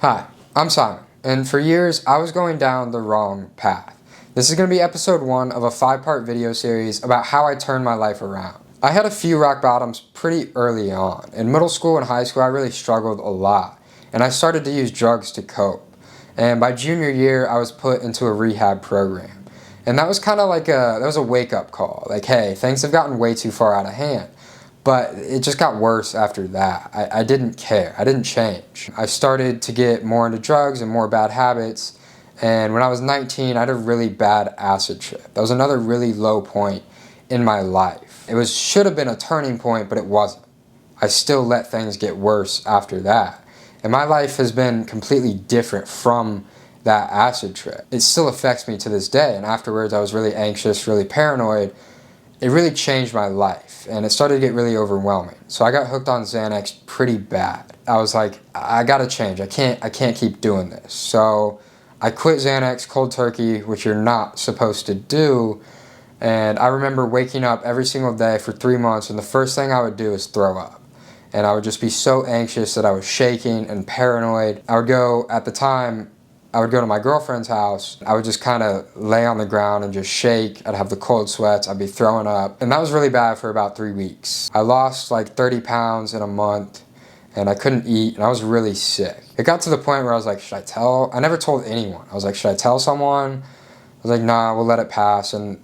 Hi, I'm Simon, and for years I was going down the wrong path. This is going to be episode 1 of a 5-part video series about how I turned my life around. I had a few rock bottoms pretty early on. In middle school and high school I really struggled a lot, and I started to use drugs to cope. And by junior year I was put into a rehab program. And that was kind of like a wake-up call. Like, hey, things have gotten way too far out of hand. But it just got worse after that. I didn't care. I didn't change. I started to get more into drugs and more bad habits. And when I was 19, I had a really bad acid trip. That was another really low point in my life. Should have been a turning point, but it wasn't. I still let things get worse after that. And my life has been completely different from that acid trip. It still affects me to this day. And afterwards, I was really anxious, really paranoid. It really changed my life, and it started to get really overwhelming. So I got hooked on Xanax pretty bad. I was like, I gotta change. I can't keep doing this. So I quit Xanax cold turkey, which you're not supposed to do. And I remember waking up every single day for 3 months, and the first thing I would do is throw up. And I would just be so anxious that I was shaking and paranoid. I would go to my girlfriend's house. I would just kind of lay on the ground and just shake. I'd have the cold sweats. I'd be throwing up. And that was really bad for about 3 weeks. I lost like 30 pounds in a month, and I couldn't eat, and I was really sick. It got to the point where I was like, should I tell? I never told anyone. I was like, should I tell someone? I was like, nah, we'll let it pass. And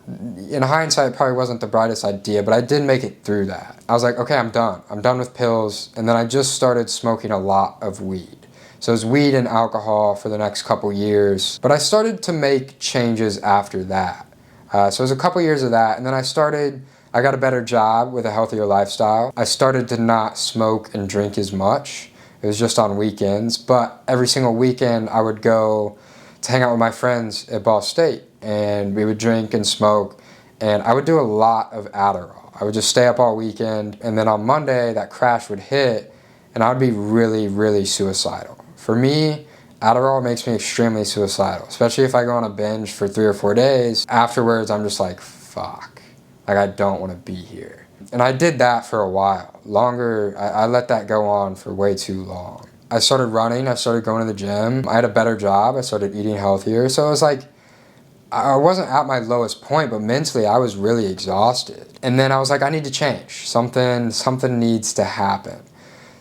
in hindsight, it probably wasn't the brightest idea, but I did make it through that. I was like, okay, I'm done. I'm done with pills. And then I just started smoking a lot of weed. So it was weed and alcohol for the next couple years. But I started to make changes after that. So it was a couple years of that. And then I got a better job with a healthier lifestyle. I started to not smoke and drink as much. It was just on weekends. But every single weekend I would go to hang out with my friends at Ball State. And we would drink and smoke. And I would do a lot of Adderall. I would just stay up all weekend. And then on Monday, that crash would hit. And I would be really, really suicidal. For me, Adderall makes me extremely suicidal, especially if I go on a binge for 3 or 4 days. Afterwards, I'm just like, fuck, like I don't want to be here. And I did that for a while, longer. I let that go on for way too long. I started running, I started going to the gym. I had a better job, I started eating healthier. So it was like, I wasn't at my lowest point, but mentally I was really exhausted. And then I was like, I need to change. Something needs to happen.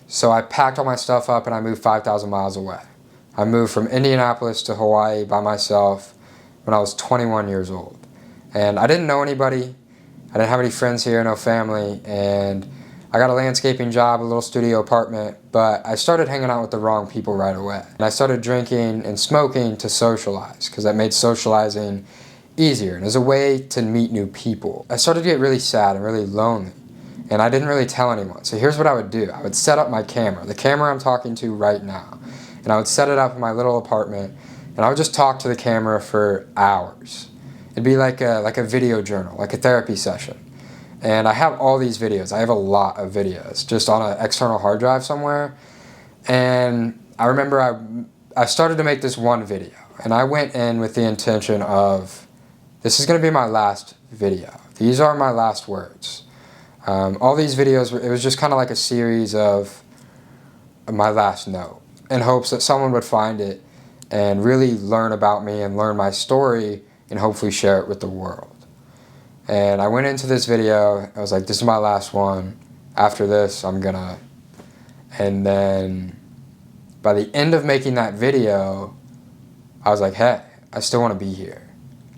So I packed all my stuff up and I moved 5,000 miles away. I moved from Indianapolis to Hawaii by myself when I was 21 years old. And I didn't know anybody. I didn't have any friends here, no family. And I got a landscaping job, a little studio apartment, but I started hanging out with the wrong people right away. And I started drinking and smoking to socialize, because that made socializing easier and as a way to meet new people. I started to get really sad and really lonely. And I didn't really tell anyone. So here's what I would do. I would set up my camera, the camera I'm talking to right now. And I would set it up in my little apartment, and I would just talk to the camera for hours. It'd be like a video journal, like a therapy session. And I have all these videos. I have a lot of videos just on an external hard drive somewhere. And I remember I started to make this one video. And I went in with the intention of, this is going to be my last video. These are my last words. All these videos, it was just kind of like a series of my last note, in hopes that someone would find it and really learn about me and learn my story and hopefully share it with the world. And I went into this video, I was like, this is my last one. After this, I'm gonna... And then by the end of making that video, I was like, hey, I still want to be here.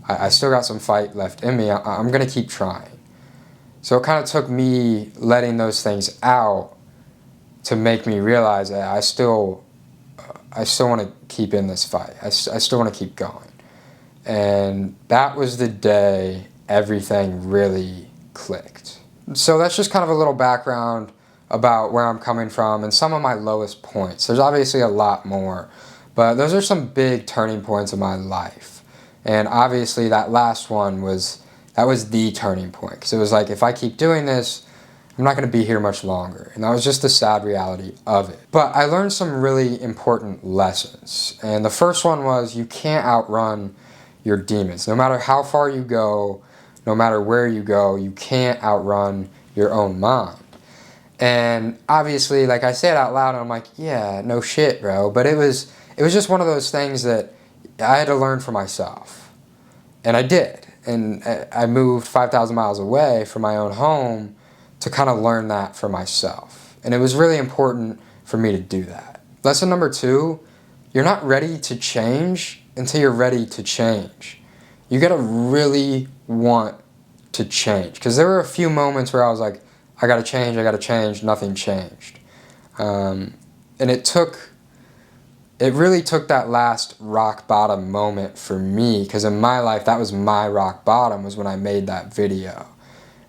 I still got some fight left in me. I'm gonna keep trying. So it kind of took me letting those things out to make me realize that I still want to keep in this fight. I still want to keep going. And that was the day everything really clicked. So that's just kind of a little background about where I'm coming from and some of my lowest points. There's obviously a lot more, but those are some big turning points in my life. And obviously that last one was the turning point, because it was like, if I keep doing this, I'm not going to be here much longer. And that was just the sad reality of it. But I learned some really important lessons. And the first one was, you can't outrun your demons. No matter how far you go, no matter where you go, you can't outrun your own mind. And obviously, like, I say it out loud and I'm like, yeah, no shit, bro. But it was it was just one of those things that I had to learn for myself. And I did. And I moved 5,000 miles away from my own home to kind of learn that for myself. And it was really important for me to do that. Lesson number 2, you're not ready to change until you're ready to change. You gotta really want to change. Because there were a few moments where I was like, I gotta change, nothing changed. And it really took that last rock bottom moment for me, because in my life, that was my rock bottom, was when I made that video.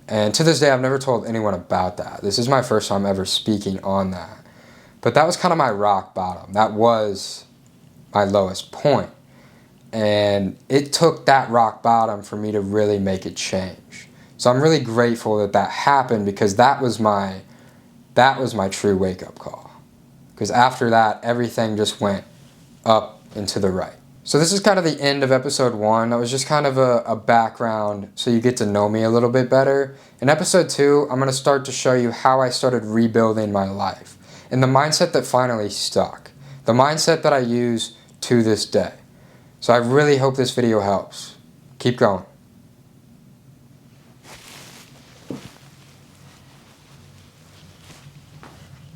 And to this day, I've never told anyone about that. This is my first time ever speaking on that. But that was kind of my rock bottom. That was my lowest point. And it took that rock bottom for me to really make a change. So I'm really grateful that that happened, because that was my true wake-up call. Because after that, everything just went up and to the right. So this is kind of the end of episode 1. That was just kind of a background so you get to know me a little bit better. In episode 2, I'm going to start to show you how I started rebuilding my life. And the mindset that finally stuck. The mindset that I use to this day. So I really hope this video helps. Keep going.